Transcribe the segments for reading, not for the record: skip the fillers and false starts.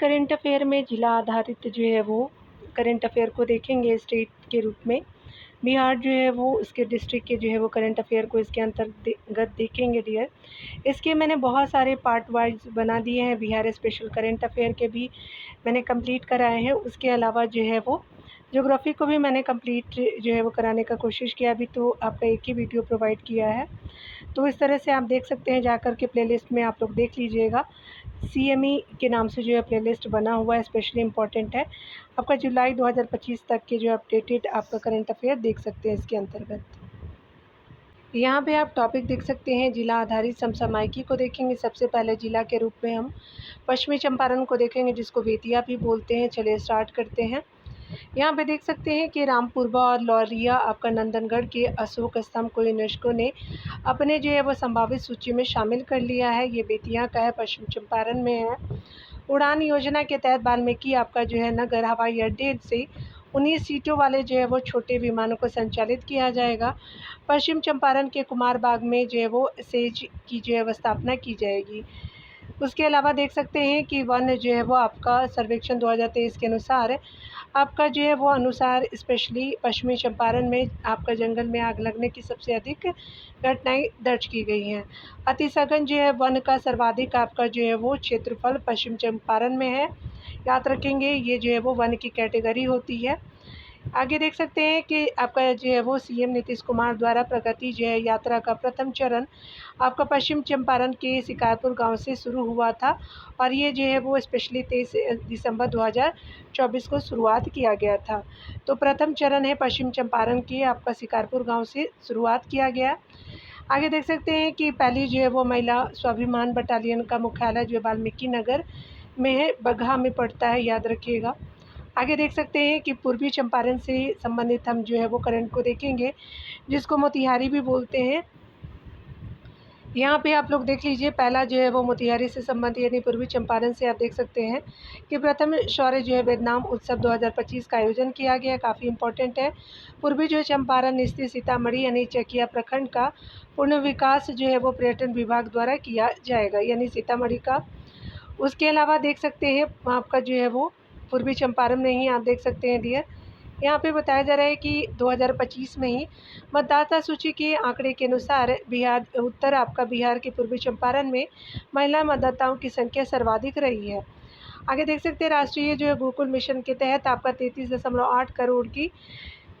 Current affair में ज़िला आधारित जो है वो करंट अफ़ेयर को देखेंगे स्टेट के रूप में। बिहार जो है वो उसके डिस्ट्रिक्ट के जो है वो करंट अफ़ेयर को इसके अंतर्गत देखेंगे डियर। इसके मैंने बहुत सारे पार्ट वाइज़ बना दिए हैं। बिहार स्पेशल करंट अफ़ेयर के भी मैंने कंप्लीट कराए हैं। उसके अलावा जो है वो ज्योग्राफ़ी को भी मैंने कंप्लीट जो है वो कराने का कोशिश किया। अभी तो आपका एक ही वीडियो प्रोवाइड किया है। तो इस तरह से आप देख सकते हैं, जाकर के प्लेलिस्ट में आप लोग देख लीजिएगा। सीएमई के नाम से जो है प्लेलिस्ट बना हुआ है, स्पेशली इम्पॉर्टेंट है। आपका जुलाई 2025 तक के जो अपडेटेड आपका करंट अफ़ेयर देख सकते हैं इसके अंतर्गत। यहाँ पे आप टॉपिक देख सकते हैं, जिला आधारित समसामयिकी को देखेंगे। सबसे पहले जिला के रूप में हम पश्चिमी चंपारण को देखेंगे, जिसको बेतिया भी बोलते हैं। चलिए स्टार्ट करते हैं। यहाँ पे देख सकते हैं कि रामपुरबा और लौरिया आपका नंदनगढ़ के अशोक स्तंभ को यूनेस्को ने अपने जो है वो संभावित सूची में शामिल कर लिया है। ये बेतिया का है, पश्चिम चंपारण में है। उड़ान योजना के तहत वाल्मीकि आपका जो है नगर हवाई अड्डे से 19 सीटों वाले जो है वो छोटे विमानों को संचालित किया जाएगा। पश्चिम चंपारण के कुमारबाग में जो है वो सेज की जो है वो स्थापना की जाएगी। उसके अलावा देख सकते हैं कि वन जो है वो आपका सर्वेक्षण 2023 के अनुसार आपका जो है वो अनुसार स्पेशली पश्चिमी चंपारण में आपका जंगल में आग लगने की सबसे अधिक घटनाएं दर्ज की गई हैं। अतिसघन जो है वन का सर्वाधिक आपका जो है वो क्षेत्रफल पश्चिम चंपारण में है। याद रखेंगे, ये जो है वो वन की कैटेगरी होती है। आगे देख सकते हैं कि आपका जो है वो सीएम नीतीश कुमार द्वारा प्रगति जो है यात्रा का प्रथम चरण आपका पश्चिम चंपारण के शिकारपुर गांव से शुरू हुआ था, और ये जो है वो स्पेशली 23 दिसंबर 2024 को शुरुआत किया गया था। तो प्रथम चरण है पश्चिम चंपारण के आपका शिकारपुर गांव से शुरुआत किया गया। आगे देख सकते हैं कि पहली जो है वो महिला स्वाभिमान बटालियन का मुख्यालय जो वाल्मीकि नगर में है, बगहा में पड़ता है, याद रखिएगा। आगे देख सकते हैं कि पूर्वी चंपारण से संबंधित हम जो है वो करंट को देखेंगे, जिसको मोतिहारी भी बोलते हैं। यहाँ पे आप लोग देख लीजिए, पहला जो है वो मोतिहारी से संबंधित यानी पूर्वी चंपारण से आप देख सकते हैं कि प्रथम शौर्य जो है वियतनाम उत्सव 2025 का आयोजन किया गया। काफ़ी इंपॉर्टेंट है। पूर्वी जो चंपारण स्थित सीतामढ़ी यानी चकिया प्रखंड का पूर्ण विकास जो है वो पर्यटन विभाग द्वारा किया जाएगा, यानी सीतामढ़ी का। उसके अलावा देख सकते हैं आपका जो है वो पूर्वी चंपारण में ही आप देख सकते हैं डियर, यहाँ पे बताया जा रहा है कि 2025 में ही मतदाता सूची के आंकड़े के अनुसार बिहार के पूर्वी चंपारण में महिला मतदाताओं की संख्या सर्वाधिक रही है। आगे देख सकते हैं राष्ट्रीय जो है गोकुल मिशन के तहत आपका 33.8 करोड़ की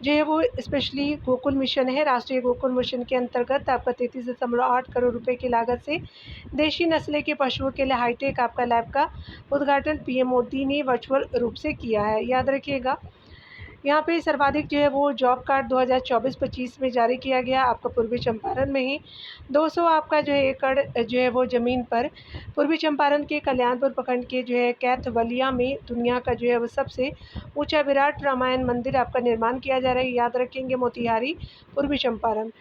जो है वो स्पेशली गोकुल मिशन है। राष्ट्रीय गोकुल मिशन के अंतर्गत आपका 33.8 करोड़ रुपए की लागत से देशी नस्ल के पशुओं के लिए हाईटेक आपका लैब का उद्घाटन पीएम मोदी ने वर्चुअल रूप से किया है, याद रखिएगा। यहाँ पे सर्वाधिक जो है वो जॉब कार्ड 2024-25 में जारी किया गया आपका पूर्वी चंपारण में ही। 200 आपका जो है एकड़ जो है वो ज़मीन पर पूर्वी चंपारण के कल्याणपुर प्रखंड के जो है कैथवलिया में दुनिया का जो है वो सबसे ऊंचा विराट रामायण मंदिर आपका निर्माण किया जा रहा है, याद रखेंगे। मोतिहारी पूर्वी चंपारण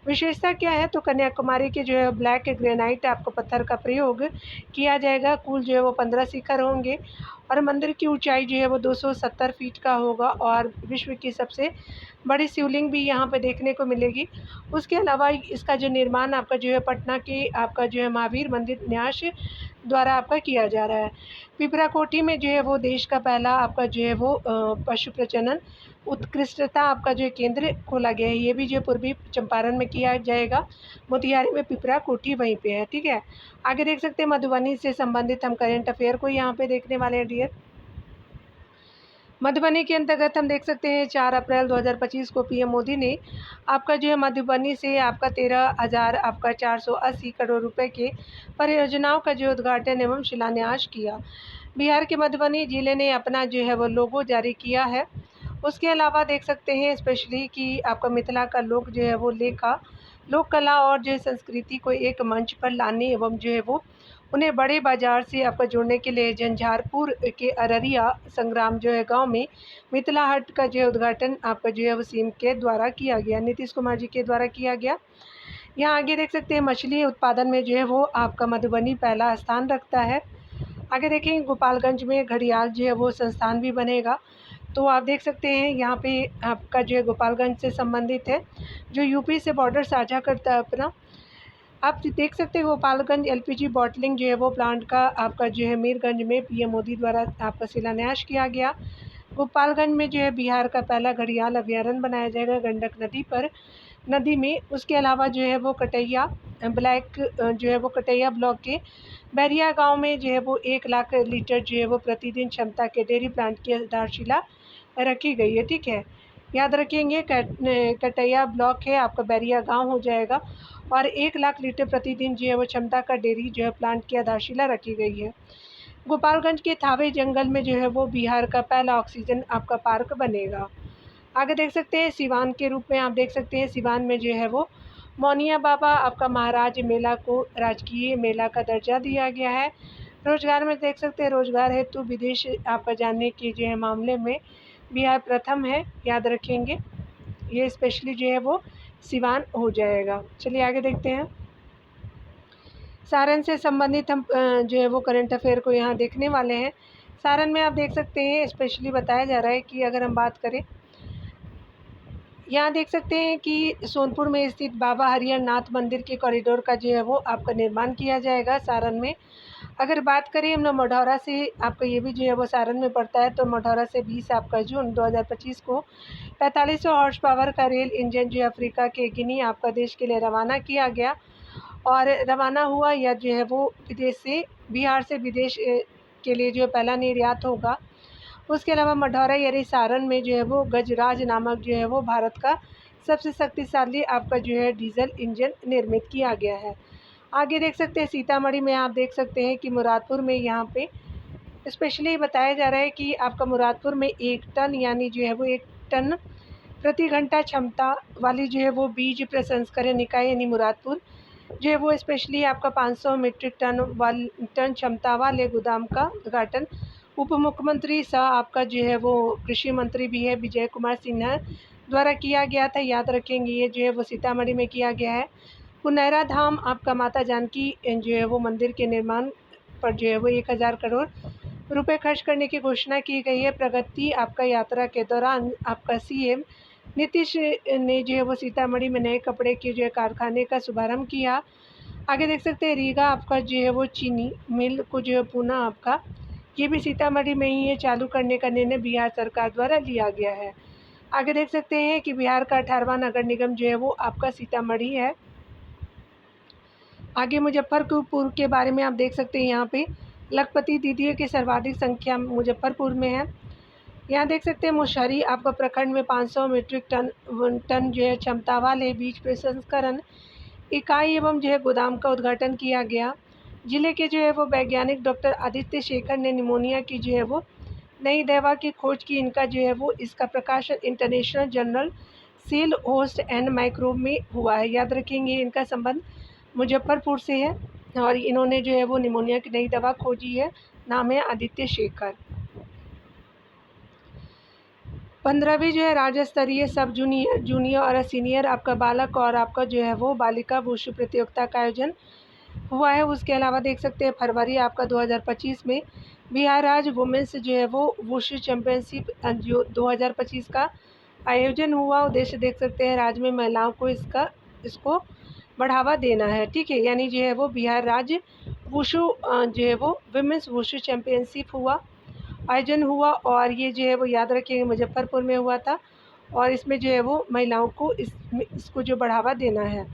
विशेषता क्या है, तो कन्याकुमारी के जो है ब्लैक ग्रेनाइट आपको पत्थर का प्रयोग किया जाएगा। कुल जो है वो 15 शिखर होंगे और मंदिर की ऊंचाई जो है वो 270 फीट का होगा, और विश्व की सबसे बड़ी शिवलिंग भी यहाँ पे देखने को मिलेगी। उसके अलावा इसका जो निर्माण आपका जो है पटना के आपका जो है महावीर मंदिर न्यास द्वारा आपका किया जा रहा है। पिपराकोठी में जो है वो देश का पहला आपका जो है वो पशु प्रजनन उत्कृष्टता आपका जो केंद्र खोला गया है, ये भी जो पूर्वी चंपारण में किया जाएगा। मोतिहारी में पिपराकोठी वहीं पे है, ठीक है। आगे देख सकते हैं मधुबनी से संबंधित हम करंट अफेयर को यहाँ पे देखने वाले हैं डियर। मधुबनी के अंतर्गत हम देख सकते हैं 4 अप्रैल 2025 को पीएम मोदी ने आपका जो है मधुबनी से आपका 13,000 आपका 480 करोड़ रुपए के परियोजनाओं का जो उद्घाटन एवं शिलान्यास किया। बिहार के मधुबनी जिले ने अपना जो है वो लोगो जारी किया है। उसके अलावा देख सकते हैं स्पेशली कि आपका मिथिला का लोक जो है वो लोक कला और जो है संस्कृति को एक मंच पर लाने एवं जो है वो उन्हें बड़े बाजार से आपका जोड़ने के लिए झंझारपुर के अररिया संग्राम जो है गांव में मिथिला हाट का जो है उद्घाटन आपका जो है वो सीएम के द्वारा किया गया, नीतीश कुमार जी के द्वारा किया गया। यहाँ आगे देख सकते हैं मछली उत्पादन में जो है वो आपका मधुबनी पहला स्थान रखता है। आगे देखें गोपालगंज में घड़ियाल जो है वो संस्थान भी बनेगा। तो आप देख सकते हैं यहाँ पे आपका जो है गोपालगंज से संबंधित है, जो यूपी से बॉर्डर साझा करता है अपना। आप देख सकते हैं गोपालगंज एलपीजी बॉटलिंग जो है वो प्लांट का आपका जो है मीरगंज में पीएम मोदी द्वारा आपका शिलान्यास किया गया। गोपालगंज में जो है बिहार का पहला घड़ियाल अभयारण्य बनाया जाएगा गंडक नदी में। उसके अलावा जो है वो कटैया जो है वो कटैया ब्लॉक के बैरिया गांव में जो है वो 1 लाख लीटर जो है वो प्रतिदिन क्षमता के डेयरी प्लांट की आधारशिला रखी गई है। ठीक है, याद रखेंगे कटैया ब्लॉक है आपका, बैरिया गांव हो जाएगा, और 1 लाख लीटर प्रतिदिन जो है वो क्षमता का डेयरी जो है प्लांट की आधारशिला रखी गई है। गोपालगंज के थावे जंगल में जो है वो बिहार का पहला ऑक्सीजन आपका पार्क बनेगा। आगे देख सकते हैं सिवान के रूप में, आप देख सकते हैं सिवान में जो है वो मौनिया बाबा आपका महाराज मेला को राजकीय मेला का दर्जा दिया गया है। रोजगार में देख सकते हैं रोजगार हेतु विदेश आपका जाने के जो है मामले में बिहार प्रथम है, याद रखेंगे। ये स्पेशली जो है वो सिवान हो जाएगा। चलिए आगे देखते हैं। सारण से संबंधित हम जो है वो करंट अफेयर को यहाँ देखने वाले हैं। सारण में आप देख सकते हैं स्पेशली बताया जा रहा है कि अगर हम बात करें, यहाँ देख सकते हैं कि सोनपुर में स्थित बाबा हरिहर नाथ मंदिर के कॉरिडोर का जो है वो आपका निर्माण किया जाएगा सारण में। अगर बात करें हम लोग मढ़ौरा से, आपका ये भी जो है वो सारण में पड़ता है, तो मढ़ौरा से 20 आपका जून 2025 को 4500 हॉर्स पावर का रेल इंजन जो अफ्रीका के गिनी आपका देश के लिए रवाना किया गया और रवाना हुआ, या जो है वो विदेश से बिहार से विदेश के लिए जो पहला निर्यात होगा। उसके अलावा मढ़ौरा यानी सारण में जो है वो गजराज नामक जो है वो भारत का सबसे शक्तिशाली आपका जो है डीजल इंजन निर्मित किया गया है। आगे देख सकते हैं सीतामढ़ी में, आप देख सकते हैं कि मुरादपुर में यहाँ पे स्पेशली बताया जा रहा है कि आपका मुरादपुर में 1 टन यानी जो है वो 1 टन प्रति घंटा क्षमता वाली जो है वो बीज प्रसंस्करण इकाई यानी मुरादपुर जो है वो स्पेशली आपका 500 मीट्रिक टन क्षमता वाले गोदाम का उद्घाटन उप मुख्यमंत्री सह आपका जो है वो कृषि मंत्री भी है विजय कुमार सिन्हा द्वारा किया गया था, याद रखेंगे। ये जो है वो सीतामढ़ी में किया गया है। पुनैरा धाम आपका माता जानकी जो है वो मंदिर के निर्माण पर जो है वो 1000 करोड़ रुपए खर्च करने की घोषणा की गई है। प्रगति आपका यात्रा के दौरान आपका सीएम नीतीश ने जो है वो सीतामढ़ी में नए कपड़े के जो है कारखाने का शुभारंभ किया। आगे देख सकते हैं रीगा आपका जो है वो चीनी मिल को जो है पुनः आपका ये भी सीतामढ़ी में ही ये चालू करने का निर्णय बिहार सरकार द्वारा लिया गया है। आगे देख सकते हैं कि बिहार का 18वां नगर निगम जो है वो आपका सीतामढ़ी है। आगे मुजफ्फरपुर के बारे में आप देख सकते हैं, यहाँ पे लखपति दीदियों की सर्वाधिक संख्या मुजफ्फरपुर में है। यहाँ देख सकते हैं मुशहरी आपका प्रखंड में 500 मीट्रिक टन जो है क्षमता वाले बीज प्रसंस्करण इकाई एवं जो है गोदाम का उद्घाटन किया गया। जिले के जो है वो वैज्ञानिक डॉक्टर आदित्य शेखर ने निमोनिया की जो है वो नई दवा की खोज की। इनका जो है वो इसका प्रकाशन international journal Cell Host and Microbe में हुआ है, याद रखेंगे। इनका संबंध मुजफ्फरपुर से है और इन्होंने जो है वो निमोनिया की नई दवा खोजी है, नाम है आदित्य शेखर। 15वीं जो है राज्य स्तरीय सब जूनियर और सीनियर आपका बालक और आपका जो है वो बालिका वुशु प्रतियोगिता का आयोजन हुआ है। उसके अलावा देख सकते हैं फरवरी आपका 2025 में बिहार राज्य वुमेंस जो है वो वुशु चैम्पियनशिप जो 2025 का आयोजन हुआ। उद्देश्य देख सकते हैं राज्य में महिलाओं को इसको बढ़ावा देना है। ठीक है, यानी जो है वो बिहार राज्य वुशु जो है वो वुमेंस वुशु चैम्पियनशिप आयोजन हुआ और ये जो है वो याद रखिए मुजफ्फरपुर में हुआ था और इसमें जो है वो महिलाओं को इसको जो बढ़ावा देना है।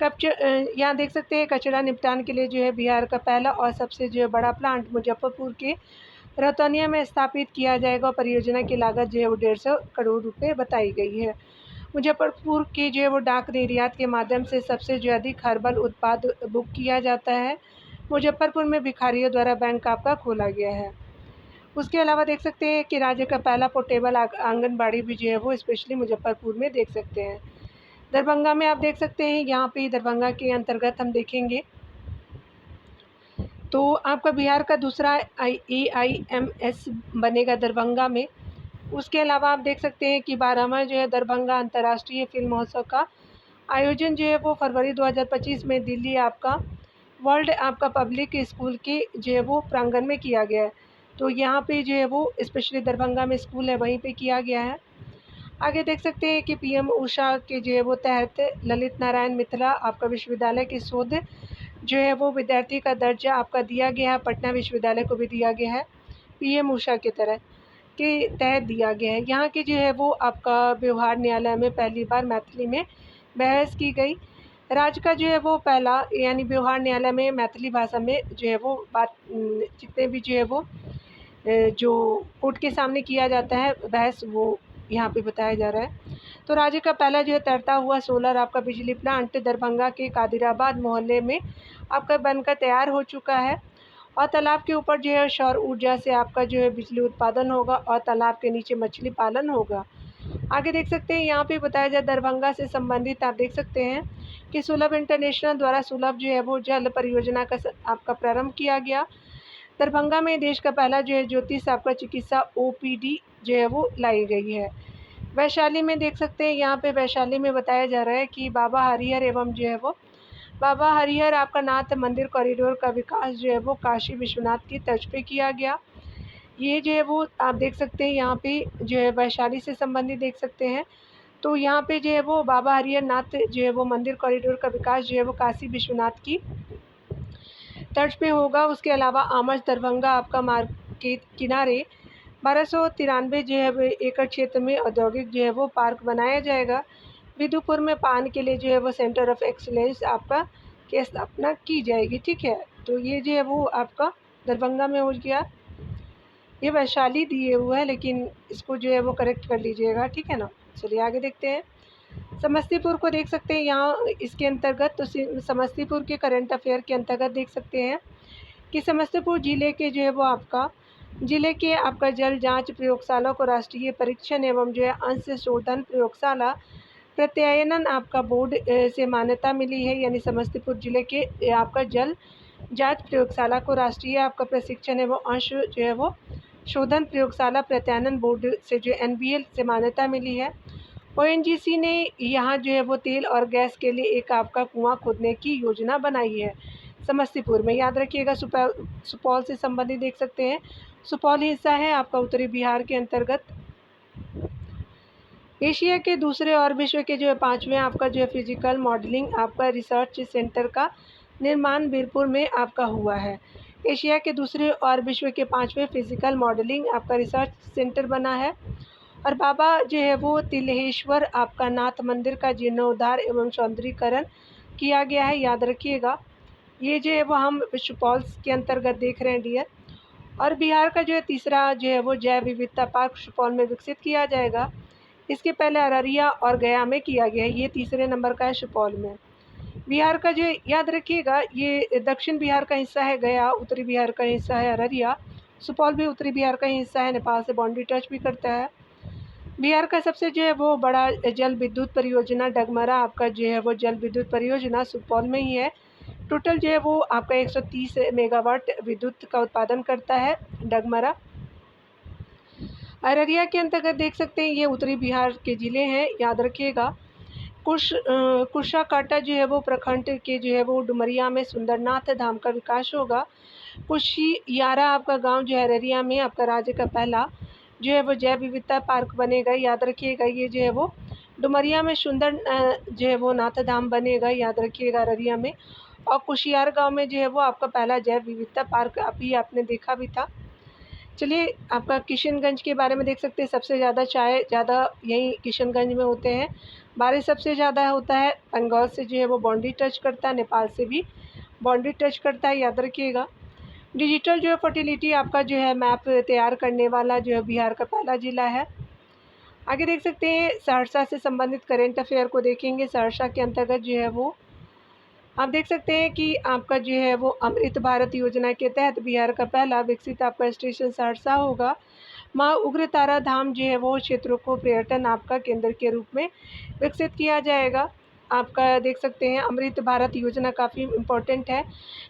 यहाँ देख सकते हैं कचरा निपटान के लिए जो है बिहार का पहला और सबसे जो है बड़ा प्लांट मुजफ्फरपुर के रतौनिया में स्थापित किया जाएगा। परियोजना की लागत जो है वो 150 करोड़ रुपए बताई गई है। मुजफ्फरपुर के जो है वो डाक निर्यात के माध्यम से सबसे जो अधिक हर्बल उत्पाद बुक किया जाता है। मुजफ्फरपुर में भिखारियों द्वारा बैंक आपका खोला गया है। उसके अलावा देख सकते हैं कि राज्य का पहला पोर्टेबल आंगनबाड़ी भी जो है वो स्पेशली मुजफ्फरपुर में देख सकते हैं। दरभंगा में आप देख सकते हैं, यहाँ पे दरभंगा के अंतर्गत हम देखेंगे तो आपका बिहार का दूसरा AIMS बनेगा दरभंगा में। उसके अलावा आप देख सकते हैं कि 12वां जो है दरभंगा अंतर्राष्ट्रीय फिल्म महोत्सव का आयोजन जो है वो फरवरी 2025 में दिल्ली आपका वर्ल्ड आपका पब्लिक स्कूल के जो है वो प्रांगण में किया गया है। तो यहाँ पे जो है वो स्पेशली दरभंगा में स्कूल है वहीं पे किया गया है। आगे देख सकते हैं कि पीएम ऊषा के जो है वो तहत ललित नारायण मिथिला आपका विश्वविद्यालय की शोध जो है वो विद्यार्थी का दर्जा आपका दिया गया है, पटना विश्वविद्यालय को भी दिया गया है, पीएम ऊषा की तरह के तहत दिया गया है। यहाँ की जो है वो आपका व्यवहार न्यायालय में पहली बार मैथिली में बहस की गई। राज्य का जो है वो पहला यानी व्यवहार न्यायालय में मैथिली भाषा में जो है वो बात जितने भी जो है वो जो कोर्ट के सामने किया जाता है बहस, वो यहाँ पे बताया जा रहा है। तो राज्य का पहला जो है तैरता हुआ सोलर आपका बिजली प्लांट दरभंगा के कादिराबाद मोहल्ले में आपका बनकर तैयार हो चुका है और तालाब के ऊपर जो है सौर ऊर्जा से आपका जो है बिजली उत्पादन होगा और तालाब के नीचे मछली पालन होगा। आगे देख सकते हैं यहाँ पे बताया जाए दरभंगा से संबंधित आप देख सकते हैं कि सुलभ इंटरनेशनल द्वारा सुलभ जो है वो जल परियोजना का आपका प्रारंभ किया गया। दरभंगा में देश का पहला जो है ज्योतिष आपका चिकित्सा ओपीडी जो है वो लाई गई है। वैशाली में देख सकते हैं यहाँ पे वैशाली में बताया जा रहा है कि बाबा हरिहर एवं जो है वो बाबा हरिहर आपका नाथ मंदिर कॉरिडोर का विकास जो है वो काशी विश्वनाथ की तर्ज पे किया गया। ये जो है वो आप देख सकते हैं यहाँ पे जो है वैशाली से संबंधित देख सकते हैं। तो यहाँ पे जो है वो बाबा हरिहर नाथ जो है वो मंदिर कॉरिडोर का विकास जो है वो काशी विश्वनाथ की तर्ज पे होगा। उसके अलावा आमच दरभंगा आपका मार्ग के किनारे 1293 जो है वो एकड़ क्षेत्र में औद्योगिक जो है वो पार्क बनाया जाएगा। विदुपुर में पान के लिए जो है वो सेंटर ऑफ एक्सीलेंस आपका की स्थापना की जाएगी। ठीक है, तो ये जो है वो आपका दरभंगा में हो गया। ये वैशाली दिए हुआ है लेकिन इसको जो है वो करेक्ट कर लीजिएगा, ठीक है ना। चलिए आगे देखते हैं। समस्तीपुर को देख सकते हैं यहाँ इसके अंतर्गत, तो समस्तीपुर के करंट अफेयर के अंतर्गत देख सकते हैं कि समस्तीपुर जिले के जो है वो आपका जिले के आपका जल जांच प्रयोगशाला को राष्ट्रीय परीक्षण एवं जो है अंश शोधन प्रयोगशाला प्रत्यायनन आपका बोर्ड से मान्यता मिली है। यानी समस्तीपुर जिले के आपका जल जांच प्रयोगशाला को राष्ट्रीय आपका प्रशिक्षण एवं अंश जो है वो शोधन प्रयोगशाला प्रत्यायनन बोर्ड से जो एनबीएल से मान्यता मिली है। ओएनजीसी ने यहाँ जो है वो तेल और गैस के लिए एक आपका कुआं खोदने की योजना बनाई है समस्तीपुर में। याद रखिएगा सुपौल से संबंधित देख सकते हैं। सुपौल हिस्सा है आपका उत्तरी बिहार के अंतर्गत। एशिया के दूसरे और विश्व के जो है 5वें आपका जो है फिजिकल मॉडलिंग आपका रिसर्च सेंटर का निर्माण बीरपुर में आपका हुआ है। एशिया के दूसरे और विश्व के 5वें फिजिकल मॉडलिंग आपका रिसर्च सेंटर बना है। और बाबा जो है वो तिल्हेश्वर आपका नाथ मंदिर का जीर्णोद्धार एवं सौंदर्यीकरण किया गया है। याद रखिएगा, ये जो है वो हम सुपौल के अंतर्गत देख रहे हैं डियर। और बिहार का जो है तीसरा जो है वो जैव विविधता पार्क सुपौल में विकसित किया जाएगा। इसके पहले अररिया और गया में किया गया है, ये तीसरे नंबर का है सुपौल में। बिहार का जो याद रखिएगा ये दक्षिण बिहार का हिस्सा है गया, उत्तरी बिहार का हिस्सा है अररिया, सुपौल भी उत्तरी बिहार का हिस्सा है, नेपाल से बाउंड्री टच भी करता है। बिहार का सबसे जो है वो बड़ा जल विद्युत परियोजना डगमरा आपका जो है वो जल विद्युत परियोजना सुपौल में ही है। टोटल जो है वो आपका 130 मेगावाट विद्युत का उत्पादन करता है डगमरा। अररिया के अंतर्गत देख सकते हैं ये उत्तरी बिहार के ज़िले हैं, याद रखिएगा। कुशाकाटा जो है वो प्रखंड के जो है वो डुमरिया में सुंदरनाथ धाम का विकास होगा। कुशियारा आपका गांव जो है अररिया में आपका राज्य का पहला जो है वो जैव विविधता पार्क बनेगा। याद रखिएगा ये जो है वो डुमरिया में सुंदर जो है वो नाथ धाम बनेगा, याद रखिएगा अररिया में। और कुशियार गांव में जो है वो आपका पहला जैव विविधता पार्क अभी आपने देखा भी था। चलिए आपका किशनगंज के बारे में देख सकते हैं। सबसे ज़्यादा चाय ज़्यादा यहीं किशनगंज में होते हैं। बारिश सबसे ज़्यादा होता है। बंगाल से जो है वो बाउंड्री टच करता है, नेपाल से भी बाउंड्री टच करता है, याद रखिएगा। डिजिटल जो है फर्टिलिटी आपका जो है मैप तैयार करने वाला जो है बिहार का पहला ज़िला है। आगे देख सकते हैं सहरसा से संबंधित करेंट अफेयर को देखेंगे। सहरसा के अंतर्गत जो है वो आप देख सकते हैं कि आपका जो है वो अमृत भारत योजना के तहत बिहार का पहला विकसित आपका स्टेशन सहरसा होगा। माँ उग्रतारा धाम जो है वो क्षेत्रों को पर्यटन आपका केंद्र के रूप में विकसित किया जाएगा। आपका देख सकते हैं अमृत भारत योजना काफ़ी इम्पोर्टेंट है।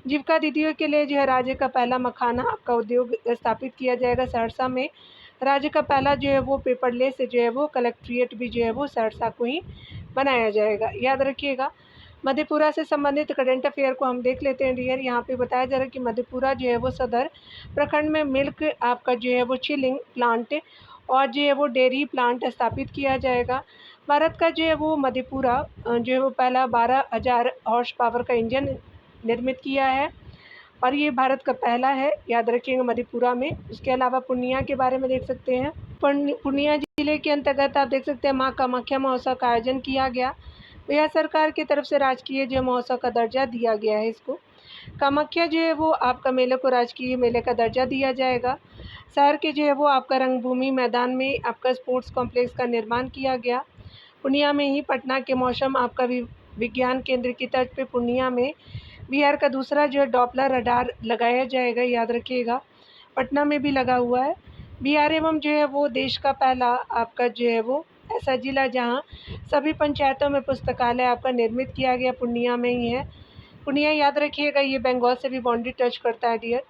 जीविका दीदियों के लिए जो है राज्य का पहला मखाना आपका उद्योग स्थापित किया जाएगा सहरसा में। राज्य का पहला जो है वो पेपरलेस जो है वो कलेक्ट्रेट भी जो है वो सहरसा को ही बनाया जाएगा, याद रखिएगा। मधेपुरा से संबंधित करंट अफेयर को हम देख लेते हैं डियर। यहाँ पे बताया जा रहा है कि मधेपुरा जो है वो सदर प्रखंड में मिल्क आपका जो है वो चिलिंग प्लांट और जो है वो डेयरी प्लांट स्थापित किया जाएगा। भारत का जो है वो मधेपुरा जो है वो पहला 12,000 हॉर्स पावर का इंजन निर्मित किया है और ये भारत का पहला है, याद रखिएगा मधेपुरा में। उसके अलावा पूर्णिया के बारे में देख सकते हैं। पूर्णिया जिले के अंतर्गत आप देख सकते हैं माँ कामाख्या महोत्सव का आयोजन किया गया। बिहार सरकार की तरफ से राजकीय जो महोत्सव का दर्जा दिया गया है इसको। कामाख्या जो है वो आपका मेले को राजकीय मेले का दर्जा दिया जाएगा। शहर के जो है वो आपका रंगभूमि मैदान में आपका स्पोर्ट्स कॉम्प्लेक्स का निर्माण किया गया। पूर्णिया में ही पटना के मौसम आपका विज्ञान केंद्र की तर्ज पे पूर्णिया में बिहार का दूसरा जो है डॉपलर रडार लगाया जाएगा, याद रखिएगा। पटना में भी लगा हुआ है। बिहार एवं जो है वो देश का पहला आपका जो है वो ऐसा जिला जहाँ सभी पंचायतों में पुस्तकालय आपका निर्मित किया गया पूर्णिया में ही है। पूर्णिया याद रखिएगा ये बंगाल से भी बाउंड्री टच करता है डियर।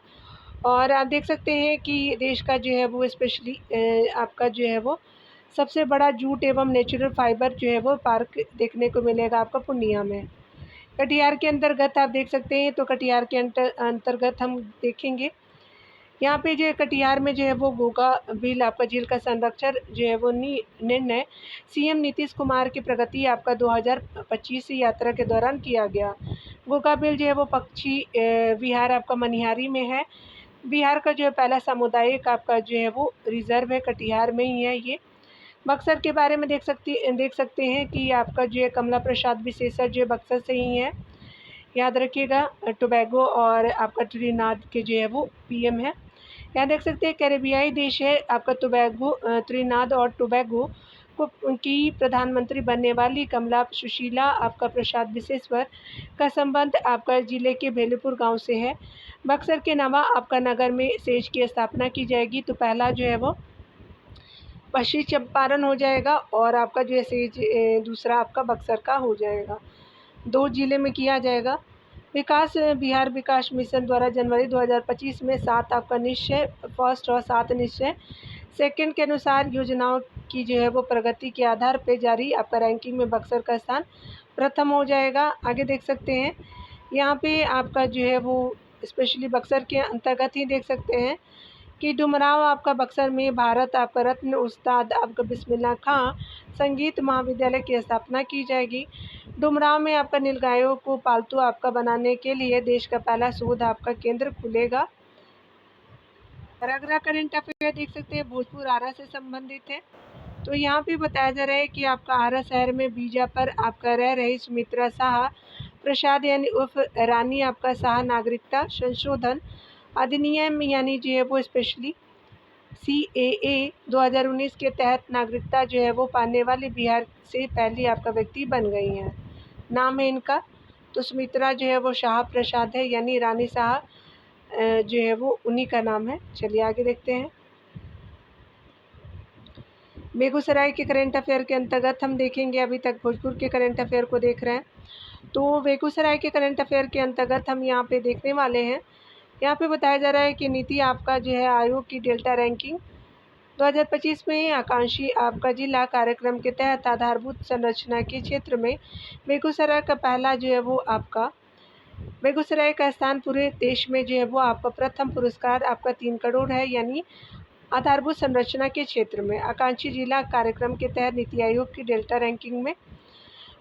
और आप देख सकते हैं कि देश का जो है वो स्पेशली आपका जो है वो सबसे बड़ा जूट एवं नेचुरल फाइबर जो है वो पार्क देखने को मिलेगा आपका पूर्णिया में। कटिहार के अंतर्गत आप देख सकते हैं, तो कटिहार के अंतर्गत हम देखेंगे यहाँ पे जो है कटिहार में जो है वो गोगा बिल आपका झील का संरक्षण जो है वो निर्णय सीएम नीतीश कुमार की प्रगति आपका 2025 यात्रा के दौरान किया गया। गोगा बिल जो है वो पक्षी विहार आपका मनिहारी में है। बिहार का जो है पहला सामुदायिक आपका जो है वो रिजर्व है, कटिहार में ही है ये। बक्सर के बारे में देख सकते हैं कि आपका जो है कमला प्रसाद विशेषर जो है बक्सर से ही है, याद रखिएगा। टोबैगो और आपका त्रिनाद के जो है वो पीएम है। यहाँ देख सकते हैं कैरेबियाई देश है आपका टोबैगो, त्रिनाद और टोबैगो को की प्रधानमंत्री बनने वाली कमला सुशीला आपका प्रसाद विशेश्वर का संबंध आपका जिले के भेलुपुर गांव से है। बक्सर के नवा आपका नगर में सेज की स्थापना की जाएगी, तो पहला जो है वो पश्चिमी चंपारण हो जाएगा और आपका जो है सेज दूसरा आपका बक्सर का हो जाएगा। 2 जिले में किया जाएगा। विकास बिहार विकास मिशन द्वारा जनवरी 2025 में 7 आपका निश्चय फर्स्ट और 7 निश्चय सेकंड के अनुसार योजनाओं की जो है वो प्रगति के आधार पे जारी आपका रैंकिंग में बक्सर का स्थान प्रथम हो जाएगा। आगे देख सकते हैं यहाँ पे आपका जो है वो स्पेशली बक्सर के अंतर्गत ही देख सकते हैं कि डुमराव आपका बक्सर में भारत आपका रत्न उस्ताद आपका बिस्मिल्लाह खां संगीत महाविद्यालय की स्थापना की जाएगी। डुमराव में आपका नीलगायों को पालतू आपका बनाने के लिए देश का पहला शोध आपका केंद्र खुलेगा। और अगला करंट अफेयर देख सकते हैं भोजपुर आरा से संबंधित है। तो यहाँ पे बताया जा रहा है कि आपका आरा शहर में बीजा पर आपका रह रही सुमित्रा शाह प्रसाद यानी उर्फ रानी आपका शाह नागरिकता संशोधन अधिनियम यानी जो है वो स्पेशली CAA 2019 के तहत नागरिकता जो है वो पाने वाली बिहार से पहली आपका व्यक्ति बन गई हैं। नाम है इनका, तो सुमित्रा जो है वो शाह प्रसाद है यानी रानी शाह जो है वो उन्हीं का नाम है। चलिए आगे देखते हैं। बेगूसराय के करंट अफेयर के अंतर्गत हम देखेंगे, अभी तक भोजपुर के करंट अफेयर को देख रहे हैं, तो बेगूसराय के करंट अफेयर के अंतर्गत हम यहाँ पे देखने वाले हैं। यहाँ पे बताया जा रहा है कि नीति आपका जो है आयोग की डेल्टा रैंकिंग 2025 में आकांक्षी आपका जिला कार्यक्रम के तहत आधारभूत संरचना के क्षेत्र में बेगूसराय का पहला जो है वो आपका बेगूसराय का स्थान पूरे देश में जो है वो आपका प्रथम पुरस्कार आपका 3 करोड़ है, यानी आधारभूत संरचना के क्षेत्र में आकांक्षी जिला कार्यक्रम के तहत नीति आयोग की डेल्टा रैंकिंग में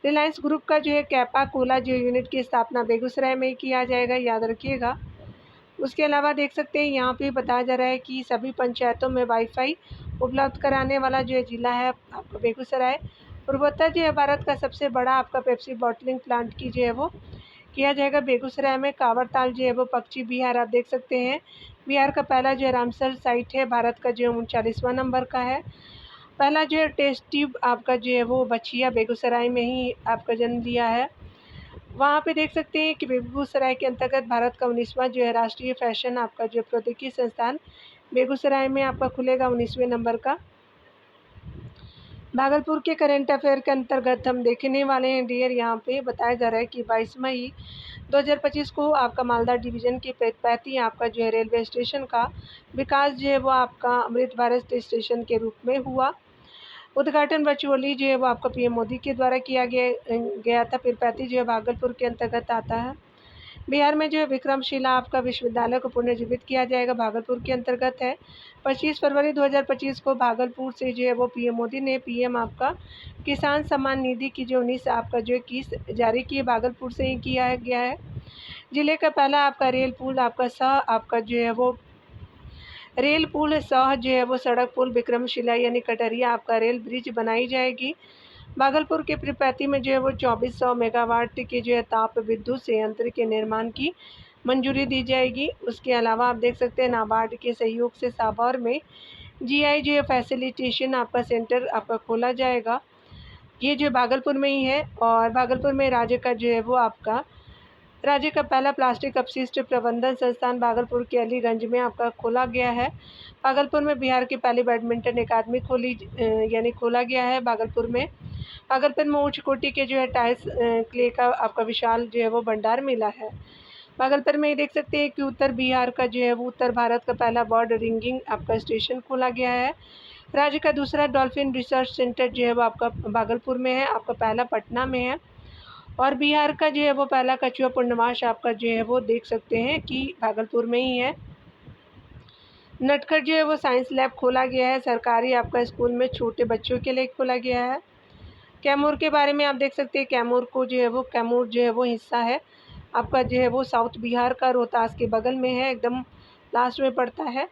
रिलायंस ग्रुप का जो है कैपा कोला जो यूनिट की स्थापना बेगूसराय में किया जाएगा, याद रखिएगा। उसके अलावा देख सकते हैं यहाँ पे बताया जा रहा है कि सभी पंचायतों में वाईफाई उपलब्ध कराने वाला जो है जिला है आपका बेगूसराय। पूर्वोत्तर जो है भारत का सबसे बड़ा आपका पेप्सी बॉटलिंग प्लांट की जो है वो किया जाएगा बेगूसराय में। कांवरताल जो है वो पश्चिमी बिहार आप देख सकते हैं, बिहार का पहला जो है रामसर साइट है, भारत का जो है 39वां नंबर का है। पहला जो है टेस्ट ट्यूब आपका जो है वो बछिया बेगूसराय में ही आपका जन्म लिया है। वहाँ पे देख सकते हैं कि बेगूसराय के अंतर्गत भारत का 19वां जो है राष्ट्रीय फैशन आपका जो प्रौद्योगिकी संस्थान बेगूसराय में आपका खुलेगा 19वें नंबर का। भागलपुर के करंट अफेयर के अंतर्गत हम देखने वाले हैं डियर, यहाँ पे बताया जा रहा है कि 22 मई 2025 को आपका मालदा डिवीज़न के पैती आपका जो है रेलवे स्टेशन का विकास जो है वो आपका अमृत भारत स्टेशन के रूप में हुआ। उद्घाटन वर्चुअली जो है वो आपका पीएम मोदी के द्वारा किया गया था। पीरपैंती जो है भागलपुर के अंतर्गत आता है। बिहार में जो है विक्रमशिला आपका विश्वविद्यालय को पुनर्जीवित किया जाएगा, भागलपुर के अंतर्गत है। 25 फरवरी 2025 को भागलपुर से जो है वो पीएम मोदी ने पीएम आपका किसान सम्मान निधि की जो 19 आपका जो है किस्त जारी की है, भागलपुर से ही किया गया है। जिले का पहला आपका रेल पुल आपका आपका जो है वो रेल पुल सह जो है वो सड़क पुल विक्रमशिला यानी कटरिया आपका रेल ब्रिज बनाई जाएगी। भागलपुर के पिरपैती में जो है वो 2400 मेगावाट के जो है ताप विद्युत संयंत्र के निर्माण की मंजूरी दी जाएगी। उसके अलावा आप देख सकते हैं नाबार्ड के सहयोग से साभौर में जीआई जो है फैसिलिटेशन आपका सेंटर आपका खोला जाएगा। ये जो भागलपुर में ही है। और भागलपुर में राज्य का पहला प्लास्टिक अपशिष्ट प्रबंधन संस्थान भागलपुर के अलीगंज में आपका खोला गया है। भागलपुर में बिहार की पहली बैडमिंटन अकादमी खोला गया है भागलपुर में। भागलपुर में उच्च कोटि के जो है टाइल्स क्ले का आपका विशाल जो है वो भंडार मिला है। भागलपुर में ये देख सकते हैं कि उत्तर बिहार का जो है वो उत्तर भारत का पहला बर्ड रिंगिंग आपका स्टेशन खोला गया है। राज्य का दूसरा डॉल्फिन रिसर्च सेंटर जो है वो आपका भागलपुर में है, आपका पहला पटना में है। और बिहार का जो है वो पहला कछुआ पूर्णमास आपका जो है वो देख सकते हैं कि भागलपुर में ही है। नटखट जो है वो साइंस लैब खोला गया है, सरकारी आपका स्कूल में छोटे बच्चों के लिए खोला गया है। कैमूर के बारे में आप देख सकते हैं, कैमूर जो है वो हिस्सा है आपका जो है वो साउथ बिहार का, रोहतास के बगल में है, एकदम लास्ट में पड़ता है।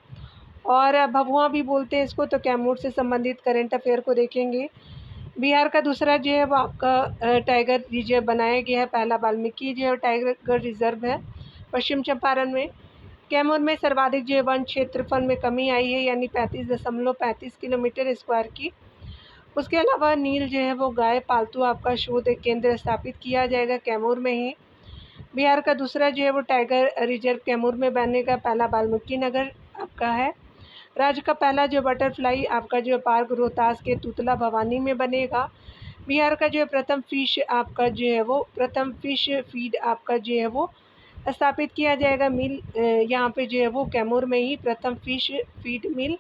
और भभुआ भी बोलते हैं इसको। तो कैमूर से संबंधित करेंट अफेयर को देखेंगे। बिहार का दूसरा जो है वो आपका टाइगर रिजर्व बनाया गया है, पहला वाल्मीकि जो है टाइगर रिजर्व है पश्चिम चंपारण में। कैमूर में सर्वाधिक जो है वन क्षेत्रफल में कमी आई है, यानी 35.35 किलोमीटर स्क्वायर की। उसके अलावा नील जो है वो गाय पालतू आपका शोध केंद्र स्थापित किया जाएगा कैमूर में ही। बिहार का दूसरा जो है वो टाइगर रिजर्व कैमूर में बनेगा, पहला वाल्मीकि नगर आपका है। राज्य का पहला जो बटरफ्लाई आपका जो पार्क रोहतास के तुतला भवानी में बनेगा। बिहार का जो है प्रथम फिश फीड आपका जो है वो स्थापित किया जाएगा मिल, यहाँ पे जो है वो कैमूर में ही प्रथम फिश फीड मिल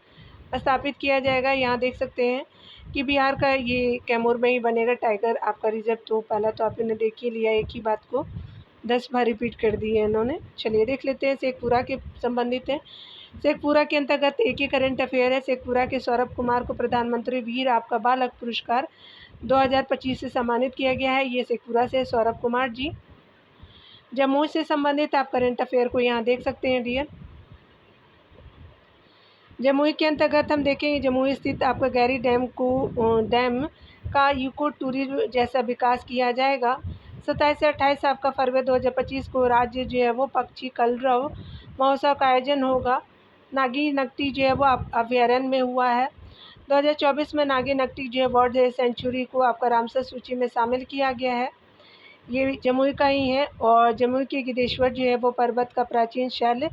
स्थापित किया जाएगा। यहाँ देख सकते हैं कि बिहार का ये कैमूर में ही बनेगा टाइगर आपका रिजर्व। तो पहला तो आपने देख ही लिया, एक ही बात को 10 बार रिपीट कर दी है इन्होंने। चलिए देख लेते हैं, शेखपुरा के संबंधित है। शेखपुरा के अंतर्गत एक ही करंट अफेयर है। शेखपुरा के सौरभ कुमार को प्रधानमंत्री वीर आपका बालक पुरस्कार 2025 से सम्मानित किया गया है। ये शेखपुरा से सौरभ कुमार जी। जमुई से संबंधित आप करंट अफेयर को यहाँ देख सकते हैं डियर। जमुई के अंतर्गत हम देखेंगे, जमुई स्थित आपका गैरी डैम का इको टूरिज्म जैसा विकास किया जाएगा। 27 से 28 आपका फरवरी 2025 को राज्य जो है वो पक्षी कलरव महोत्सव का आयोजन होगा। नागी नकटी जो है वो अभयारण्य में हुआ है। 2024 में नागी नकटी जो है वर्ल्ड सेंचुरी को आपका रामसर सूची में शामिल किया गया है। ये जमुई का ही है। और जमुई के गिद्धेश्वर जो है वो पर्वत का प्राचीन शैल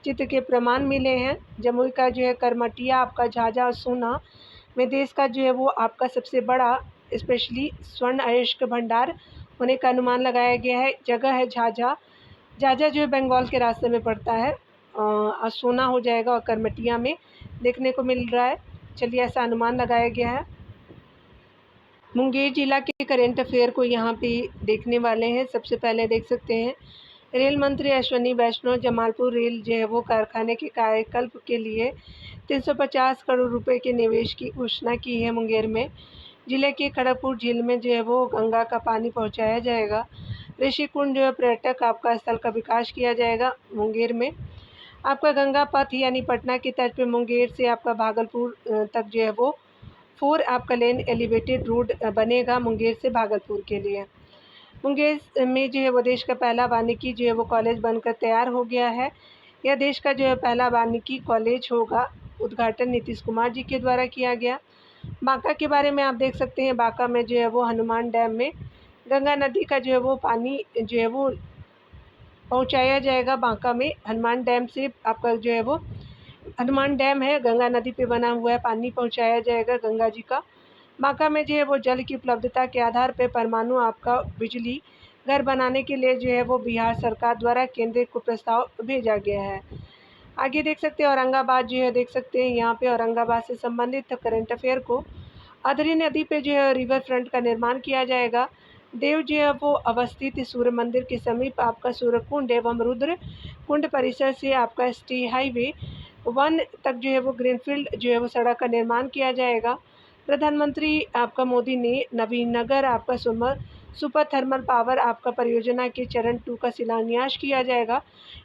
चित्र के प्रमाण मिले हैं। जमुई का जो है करमटिया आपका झाझा और सोना में देश का जो है वो आपका सबसे बड़ा स्पेशली स्वर्ण अयस्क भंडार होने का अनुमान लगाया गया है। जगह है झाझा जो है बंगाल के रास्ते में पड़ता है, और सोना हो जाएगा और करमटिया में देखने को मिल रहा है। चलिए ऐसा अनुमान लगाया गया है। मुंगेर जिला के करंट अफेयर को यहाँ पे देखने वाले हैं। सबसे पहले देख सकते हैं, रेल मंत्री अश्विनी वैष्णव जमालपुर रेल जो है वो कारखाने के कायाकल्प के लिए 350 करोड़ रुपए के निवेश की घोषणा की है। मुंगेर में जिले के खड़गपुर झील में जो है वो गंगा का पानी पहुंचाया जाएगा। ऋषिकुंड जो है पर्यटक आपका स्थल का विकास किया जाएगा। मुंगेर में आपका गंगा पथ यानी पटना की तर्ज पे मुंगेर से आपका भागलपुर तक जो है वो 4 आपका लेन एलिवेटेड रोड बनेगा मुंगेर से भागलपुर के लिए। मुंगेर में जो है वो देश का पहला वानिकी जो है वो कॉलेज बनकर तैयार हो गया है। यह देश का जो है पहला वानिकी कॉलेज होगा। उद्घाटन नीतीश कुमार जी के द्वारा किया गया। बांका के बारे में आप देख सकते हैं, बांका में जो है वो हनुमान डैम में गंगा नदी का जो है वो पानी जो है वो पहुंचाया जाएगा। बांका में हनुमान डैम से आपका जो है वो हनुमान डैम है, गंगा नदी पे बना हुआ है, पानी पहुंचाया जाएगा गंगा जी का। बांका में जो है वो जल की उपलब्धता के आधार पर परमाणु आपका बिजली घर बनाने के लिए जो है वो बिहार सरकार द्वारा केंद्र को प्रस्ताव भेजा गया है। आगे देख सकते हैं औरंगाबाद जो है देख सकते हैं, यहाँ पे औरंगाबाद से संबंधित करंट अफेयर को अधरी नदी पे जो है रिवर फ्रंट का निर्माण किया जाएगा। देव जो है वो अवस्थित सूर्य मंदिर के समीप आपका सूर्य कुंड एवं रुद्र कुंड परिसर से आपका ST हाईवे 1 तक जो है वो ग्रीनफील्ड जो है वो सड़क का निर्माण किया जाएगा। प्रधानमंत्री आपका मोदी ने नवीनगर आपका सुपर थर्मल पावर आपका परियोजना के चरण 2 का शिलान्यास किया जाएगा।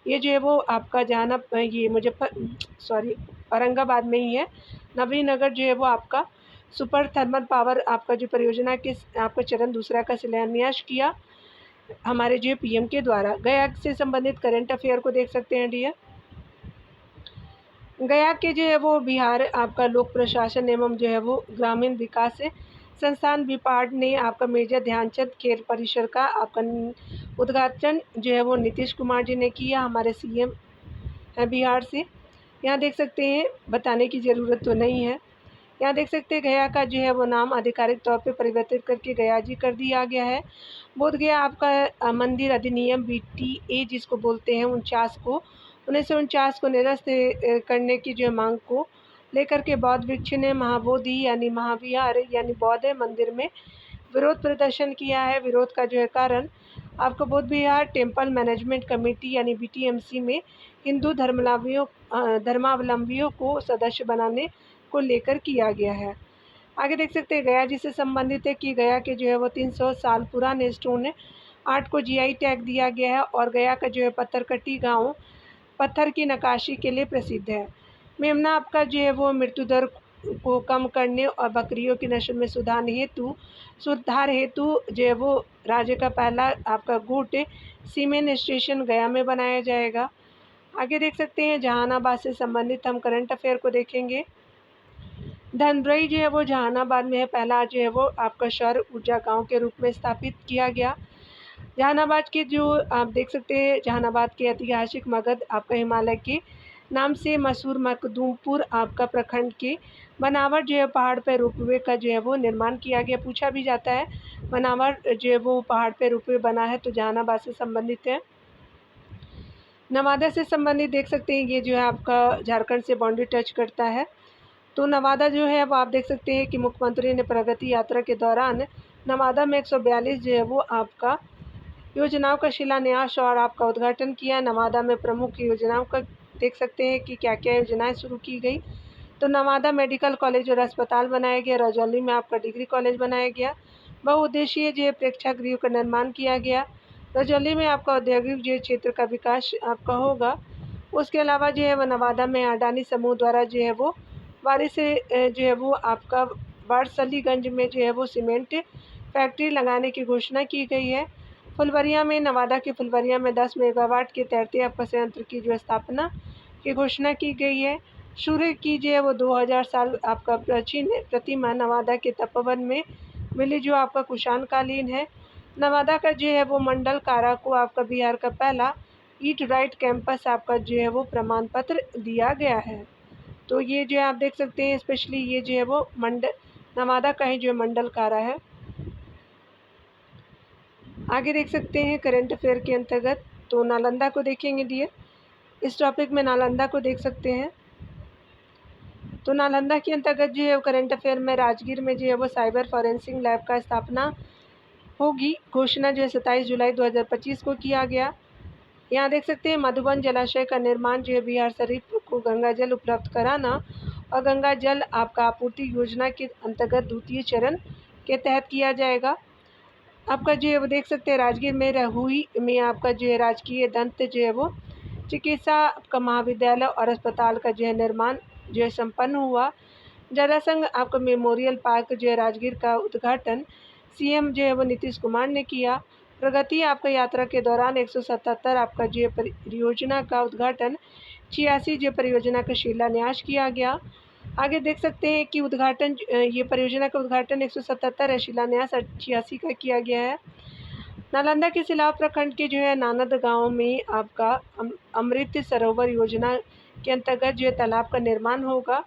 ये जो है वो आपका ये औरंगाबाद में ही है। नवीनगर जो है वो आपका सुपर थर्मल पावर आपका जो परियोजना के आपका चरण 2 का शिलान्यास किया हमारे जो PM के द्वारा। गया से संबंधित करंट अफेयर को देख सकते हैं डियर। गया के जो है वो बिहार आपका लोक प्रशासन एवं जो है वो ग्रामीण विकास संस्थान विपाड ने आपका मेजर ध्यानचंद खेल परिसर का आपका उद्घाटन जो है वो नीतीश कुमार जी ने किया, हमारे CM है बिहार से। यहाँ देख सकते हैं, बताने की ज़रूरत तो नहीं है। यहाँ देख सकते हैं गया का जो है वो नाम आधिकारिक तौर पे परिवर्तित करके गया जी कर दिया गया है। बोध गया आपका मंदिर अधिनियम BTA जिसको बोलते हैं 1949 को निरस्त करने की जो मांग को लेकर के बौद्ध भिक्षु ने महाबोधि यानी महाविहार यानी बौद्ध मंदिर में विरोध प्रदर्शन किया है। विरोध का जो है कारण आपको बौद्ध विहार टेम्पल मैनेजमेंट कमेटी यानी BTMC में हिंदू धर्मावलंबियों को सदस्य बनाने को लेकर किया गया है। आगे देख सकते हैं गया जी से संबंधित है कि गया के जो है वो 300 साल पुराने स्टोन आर्ट को GI टैग दिया गया है और गया का जो है पत्थरकट्टी गांव पत्थर की नक्काशी के लिए प्रसिद्ध है। मेमना आपका जो है वो मृत्यु दर को कम करने और बकरियों की नस्ल में सुधार हेतु जो है वो राज्य का पहला आपका गुट सीमेंट स्टेशन गया में बनाया जाएगा। आगे देख सकते हैं जहानाबाद से संबंधित हम करंट अफेयर को देखेंगे। धनबरई जो है वो जहानाबाद में है, पहला जो है वो आपका सौर ऊर्जा गांव के रूप में स्थापित किया गया। जहानाबाद के जो आप देख सकते हैं जहानाबाद के ऐतिहासिक मगध आपका हिमालय के नाम से मशहूर मखदूमपुर आपका प्रखंड के बनावट जो है पहाड़ पर रोपवे का जो है वो निर्माण किया गया। पूछा भी जाता है बनावट जो है वो पहाड़ पर रोपवे बना है तो जहानाबाद से संबंधित है। नवादा से संबंधित देख सकते हैं ये जो है आपका झारखंड से बाउंड्री टच करता है। तो नवादा जो है वो आप देख सकते हैं कि मुख्यमंत्री ने प्रगति यात्रा के दौरान नवादा में 142 जो है वो आपका योजनाओं का शिलान्यास और आपका उद्घाटन किया। नवादा में प्रमुख योजनाओं का देख सकते हैं कि क्या क्या योजनाएं शुरू की गई। तो नवादा मेडिकल कॉलेज और अस्पताल बनाया गया। रजौली में आपका डिग्री कॉलेज बनाया गया। बहुउद्देशीय जो प्रेक्षागृह का निर्माण किया गया। रजौली में आपका औद्योगिक जो क्षेत्र का विकास आपका होगा। उसके अलावा जो है वो नवादा में अडानी समूह द्वारा जो है वो बारिश से जो है वो आपका वारसलीगंज में जो है वो सीमेंट फैक्ट्री लगाने की घोषणा की गई है। फुलवरिया में नवादा के फुलवरिया में 10 मेगावाट के तैरते आपका संयंत्र की जो स्थापना की घोषणा की गई है। सूर्य की जो है वो 2000 साल आपका प्राचीन प्रतिमा नवादा के तपोवन में मिली जो आपका कुषाण कालीन है। नवादा का जो है वो मंडल कारा को आपका बिहार का पहला ईट राइट कैंपस आपका जो है वो प्रमाण पत्र दिया गया है। तो ये जो है आप देख सकते हैं स्पेशली ये जो है वो नवादा का ही जो मंडल कारा है। आगे देख सकते हैं करंट अफेयर के अंतर्गत तो नालंदा को देखेंगे डियर। इस टॉपिक में नालंदा को देख सकते हैं। तो नालंदा के अंतर्गत जो है करंट अफेयर में राजगीर में जो है वो साइबर फॉरेंसिक लैब का स्थापना होगी। घोषणा जो है 27 जुलाई 2025 को किया गया। यहाँ देख सकते हैं मधुबन जलाशय का निर्माण जो है बिहार शरीफ को गंगा जल उपलब्ध कराना और गंगा जल आपका आपूर्ति योजना के अंतर्गत द्वितीय चरण के तहत किया जाएगा। आपका जो है वो देख सकते हैं राजगीर में रहुई में आपका जो है राजकीय दंत जो है वो चिकित्सा आपका महाविद्यालय और अस्पताल का जो है निर्माण जो है संपन्न हुआ। जरासंघ आपका मेमोरियल पार्क जो है राजगीर का उद्घाटन CM जो है वो नीतीश कुमार ने किया। प्रगति आपका यात्रा के दौरान 177 आपका जो है परियोजना का उद्घाटन 86 जो परियोजना का शिलान्यास किया गया। आगे देख सकते हैं कि उद्घाटन ये परियोजना का उद्घाटन 177 है, शिलान्यास 86 का किया गया है। नालंदा के सिलाव प्रखंड के जो है नानद गांव में आपका अमृत सरोवर योजना के अंतर्गत जो है तालाब का निर्माण होगा।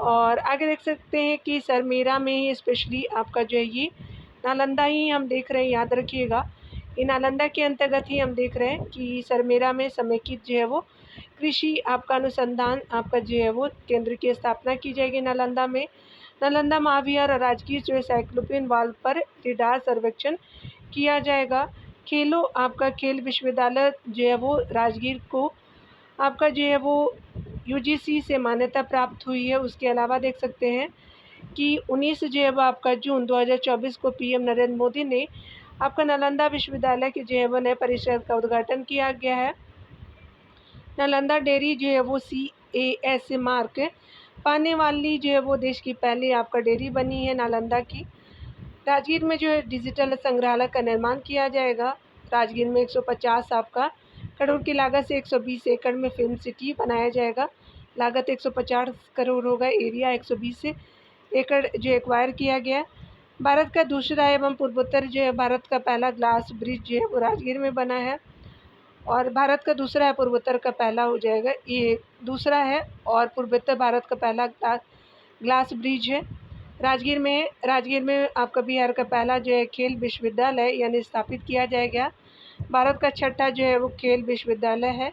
और आगे देख सकते हैं कि सरमेरा में स्पेशली आपका जो है ये नालंदा ही हम देख रहे हैं, याद रखिएगा ये नालंदा के अंतर्गत ही हम देख रहे हैं कि सरमेरा में समेकित जो है वो कृषि आपका अनुसंधान आपका जो है वो केंद्र की स्थापना की जाएगी नालंदा में। नालंदा, महाविहार और राजगीर जो है साइक्लोपियन वाल पर रेडार सर्वेक्षण किया जाएगा। खेलो आपका खेल विश्वविद्यालय जो है वो राजगीर को आपका जो है वो यूजीसी से मान्यता प्राप्त हुई है। उसके अलावा देख सकते हैं कि 19 जो है वो आपका जून 2024 को पीएम नरेंद्र मोदी ने आपका नालंदा विश्वविद्यालय के जो है वो नए परिसर का उद्घाटन किया गया है। नालंदा डेयरी जो है वो CAS मार्क पाने वाली जो है वो देश की पहली आपका डेयरी बनी है नालंदा की। राजगीर में जो है डिजिटल संग्रहालय का निर्माण किया जाएगा। राजगीर में 150 आपका करोड़ की लागत से 120 एकड़ में फिल्म सिटी बनाया जाएगा। लागत 150 करोड़ होगा, एरिया 120 एकड़ जो एक्वायर किया गया। भारत का दूसरा एवं पूर्वोत्तर जो है भारत का पहला ग्लास ब्रिज जो है वो राजगीर में बना है, और भारत का दूसरा है, पूर्वोत्तर का पहला हो जाएगा, ये दूसरा है और पूर्वोत्तर भारत का पहला ग्लास ब्रिज है राजगीर में। राजगीर में आपका बिहार का पहला जो है खेल विश्वविद्यालय यानी स्थापित किया जाएगा। भारत का छठा जो है वो खेल विश्वविद्यालय है।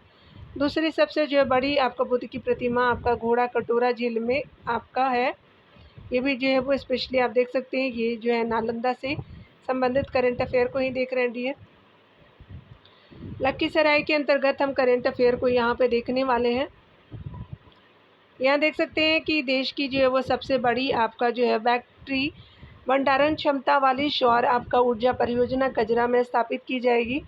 दूसरी सबसे जो बड़ी आपका बुद्ध की प्रतिमा आपका घोड़ा कटोरा झील में आपका है। ये भी जो है वो स्पेशली आप देख सकते हैं, ये जो है नालंदा से संबंधित करंट अफेयर को ही देख रहे हैं डियर। लखीसराय के अंतर्गत हम करंट अफेयर को यहाँ पे देखने वाले हैं। यहाँ देख सकते हैं कि देश की जो है वो सबसे बड़ी आपका जो है बैटरी भंडारण क्षमता वाली सौर आपका ऊर्जा परियोजना कजरा में स्थापित की जाएगी।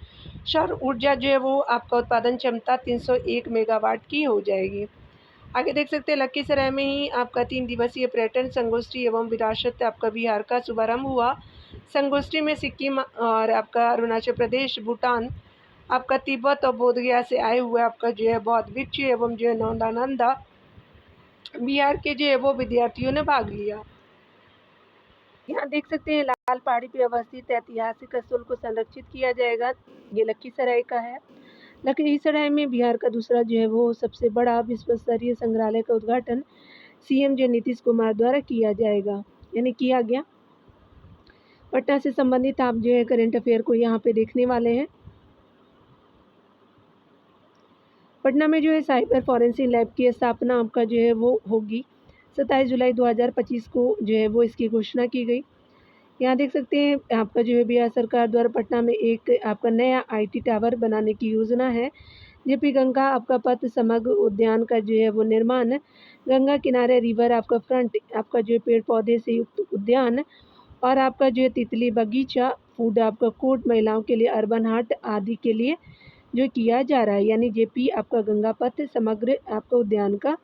सौर ऊर्जा जो है वो आपका उत्पादन क्षमता 301 मेगावाट की हो जाएगी। आगे देख सकते हैं लखीसराय में ही आपका 3 दिवसीय पर्यटन संगोष्ठी एवं विरासत आपका बिहार का शुभारंभ हुआ। संगोष्ठी में सिक्किम और आपका अरुणाचल प्रदेश, भूटान, आपका तिब्बत और बोधगया से आए हुए आपका जो है बौद्ध भिक्षु एवं जो है नालंदा बिहार के जो है वो विद्यार्थियों ने भाग लिया। यहाँ देख सकते हैं लाल पहाड़ी पे अवस्थित ऐतिहासिक स्थल को संरक्षित किया जाएगा। ये लखीसराय का है। लखीसराय में बिहार का दूसरा जो है वो सबसे बड़ा विश्व स्तरीय संग्रहालय का उद्घाटन CM जो नीतीश कुमार द्वारा किया जाएगा, यानी किया गया। पटना से संबंधित आप जो है करंट अफेयर को यहाँ पे देखने वाले हैं। पटना में जो है साइबर फॉरेंसिक लैब की स्थापना आपका जो है वो होगी। 27 जुलाई 2025 को जो है वो इसकी घोषणा की गई। यहाँ देख सकते हैं आपका जो है बिहार सरकार द्वारा पटना में एक आपका नया IT टावर बनाने की योजना है। JP गंगा आपका पथ समग्र उद्यान का जो है वो निर्माण, गंगा किनारे रिवर आपका फ्रंट आपका जो है पेड़ पौधे से युक्त उद्यान और आपका जो है तितली बगीचा, फूड आपका कोर्ट, महिलाओं के लिए अर्बन हाट आदि के लिए जो किया जा रहा है, यानी JP आपका गंगा पथ समग्र आपका उद्यान का।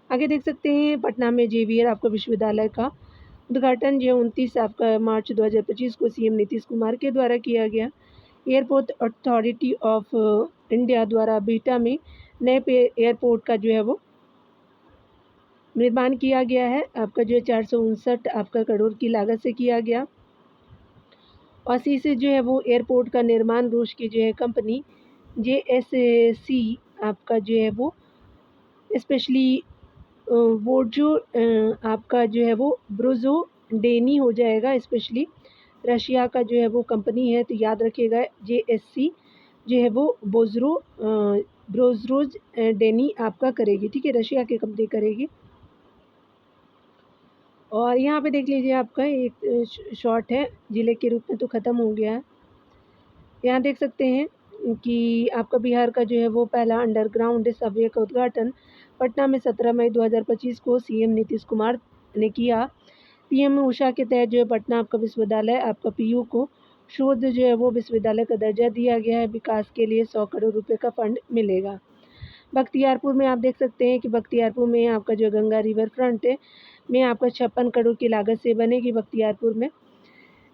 आगे देख सकते हैं पटना में JVR आपका विश्वविद्यालय का उद्घाटन जो 29 आपका मार्च 2025 को CM नीतीश कुमार के द्वारा किया गया। एयरपोर्ट अथॉरिटी ऑफ इंडिया द्वारा बीटा में नए एयरपोर्ट का जो है वो निर्माण किया गया है। आपका जो है 459 आपका करोड़ की लागत से किया गया। और से जो है वो एयरपोर्ट का निर्माण रूस की जो है कंपनी JSC आपका जो है वो स्पेशली वो जो आपका जो है वो ब्रोजो डेनी हो जाएगा, स्पेशली रशिया का जो है वो कंपनी है, तो याद रखिएगा JSC जो है वो ब्रोजरोज डेनी आपका करेगी, ठीक है, रशिया की कंपनी करेगी। और यहाँ पे देख लीजिए आपका एक शॉट है, जिले के रूप में तो ख़त्म हो गया है। यहाँ देख सकते हैं कि आपका बिहार का जो है वो पहला अंडरग्राउंड सबवे का उद्घाटन पटना में 17 मई 2025 को CM नीतीश कुमार ने किया। PM उषा के तहत जो है पटना आपका विश्वविद्यालय आपका PU को शोध जो है वो विश्वविद्यालय का दर्जा दिया गया है। विकास के लिए 100 करोड़ रुपए का फंड मिलेगा। बख्तियारपुर में आप देख सकते हैं कि बख्तियारपुर में आपका जो गंगा रिवर फ्रंट में आपका 56 करोड़ की लागत से बनेगी। बख्तियारपुर में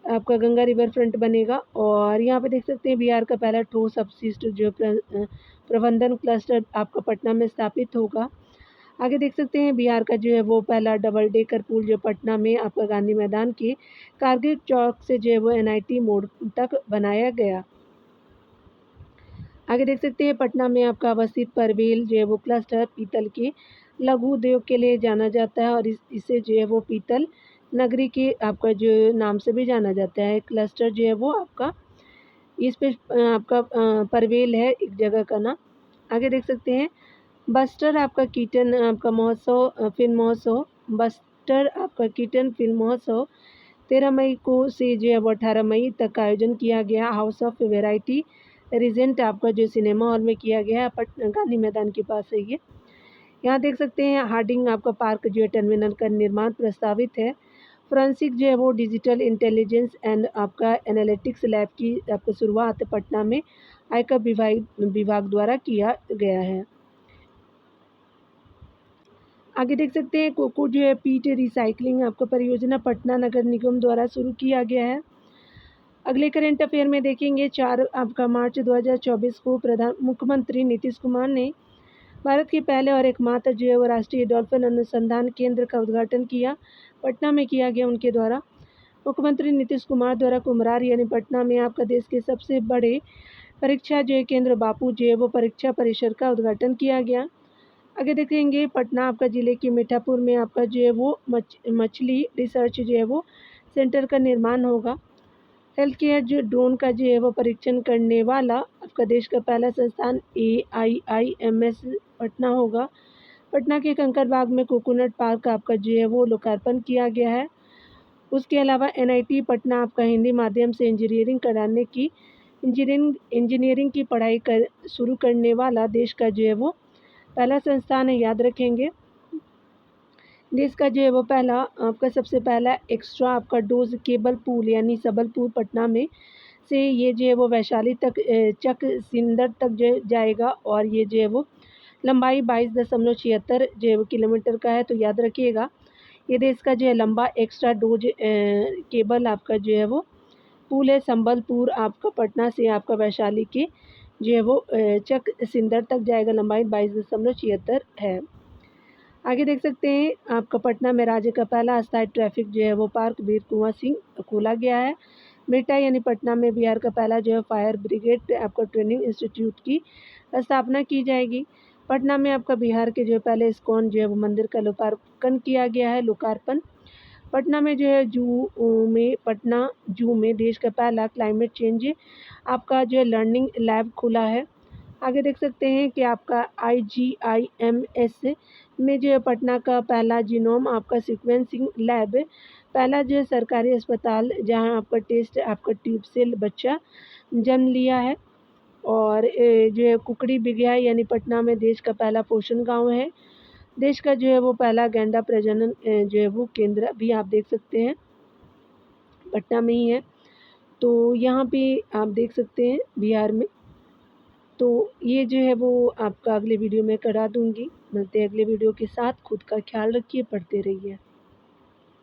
आपका गंगा रिवर फ्रंट बनेगा। और यहाँ पे देख सकते हैं बिहार का पहला ठोस अपशिष्ट जो प्रबंधन क्लस्टर आपका पटना में स्थापित होगा। आगे देख सकते हैं बिहार का जो है वो पहला डबल डेकर पुल जो पटना में आपका गांधी मैदान के कारगिल चौक से जो है वो NIT मोड़ तक बनाया गया। आगे देख सकते हैं पटना में आपका अवस्थित परवेल जो है वो क्लस्टर पीतल के लघु उद्योग के लिए जाना जाता है और इसे जो है वो पीतल नगरी के आपका जो नाम से भी जाना जाता है। क्लस्टर जो है वो आपका इस पे आपका परवेल है एक जगह का नाम। आगे देख सकते हैं बस्टर आपका कीटन आपका महोत्सव फिल्म महोत्सव मास्टर आपका कीर्तन फिल्म महोत्सव 13 मई को से जो है वो 18 मई तक का आयोजन किया गया। हाउस ऑफ वैरायटी रीजेंट आपका जो सिनेमा हॉल में किया गया है, गांधी मैदान के पास है ये। यहाँ देख सकते हैं हार्डिंग आपका पार्क जो है टर्मिनल का निर्माण प्रस्तावित है। फोरेंसिक जो है वो डिजिटल इंटेलिजेंस एंड आपका एनालिटिक्स लैब की आपको शुरुआत पटना में आयकर विभाग द्वारा किया गया है। आगे देख सकते हैं कोको जो है पीट रिसाइकलिंग आपको परियोजना पटना नगर निगम द्वारा शुरू किया गया है। अगले करंट अफेयर में देखेंगे 4 आपका मार्च 2024 को मुख्यमंत्री नीतीश कुमार ने भारत के पहले और एकमात्र जो है वो राष्ट्रीय डॉल्फिन अनुसंधान केंद्र का उद्घाटन किया, पटना में किया गया उनके द्वारा। मुख्यमंत्री नीतीश कुमार द्वारा कुम्हरार यानी पटना में आपका देश के सबसे बड़े परीक्षा जो है केंद्र बापू जो है वो परीक्षा परिसर का उद्घाटन किया गया। आगे देखेंगे पटना आपका ज़िले के मीठापुर में आपका जो है वो मछली रिसर्च जो है वो सेंटर का निर्माण होगा। हेल्थ केयर जो ड्रोन का जो है वो परीक्षण करने वाला आपका देश का पहला संस्थान AIIMS पटना होगा। पटना के कंकड़बाग में कोकोनट पार्क का आपका जो है वो लोकार्पण किया गया है। उसके अलावा NIT पटना आपका हिंदी माध्यम से इंजीनियरिंग की पढ़ाई शुरू करने वाला देश का जो है वो पहला संस्थान है, याद रखेंगे। देश का जो है वो पहला आपका सबसे पहला एक्स्ट्रा आपका डोज केबल पुल यानी सबल पुल पटना में से ये जो है वो वैशाली तक चक सिंदर तक जो जाएगा और ये जो है वो लंबाई 22.76 जो है वो किलोमीटर का है, तो याद रखिएगा ये देश का जो है लंबा एक्स्ट्रा डोज केबल आपका जो है वो पुल है। संबलपुर आपका पटना से आपका वैशाली के जो है वो चक सिंदर तक जाएगा, लंबाई 22.76 है। आगे देख सकते हैं आपका पटना में राज्य का पहला अस्थायी ट्रैफिक जो है वो पार्क वीर कुंवर सिंह खोला गया है। मेटा यानी पटना में बिहार का पहला जो है फायर ब्रिगेड आपका ट्रेनिंग इंस्टीट्यूट की स्थापना की जाएगी। पटना में आपका बिहार के जो है पहले इस्कॉन जो है वो मंदिर का लोकार्पण किया गया है। पटना में जो है पटना जू में देश का पहला क्लाइमेट चेंज आपका जो है लर्निंग लैब खुला है। आगे देख सकते हैं कि आपका IGIMS में जो है पटना का पहला जीनोम आपका सीक्वेंसिंग लैब पहला जो है सरकारी अस्पताल जहां आपका टेस्ट आपका ट्यूब से बच्चा जन्म लिया है। और जो है कुकड़ी बिगहा यानी पटना में देश का पहला पोषण गांव है। देश का जो है वो पहला गैंडा प्रजनन जो है वो केंद्र भी आप देख सकते हैं पटना में ही है। तो यहाँ पे आप देख सकते हैं बिहार में। तो ये जो है वो आपका अगले वीडियो में करा दूँगी। मिलते हैं अगले वीडियो के साथ। खुद का ख्याल रखिए, पढ़ते रहिए।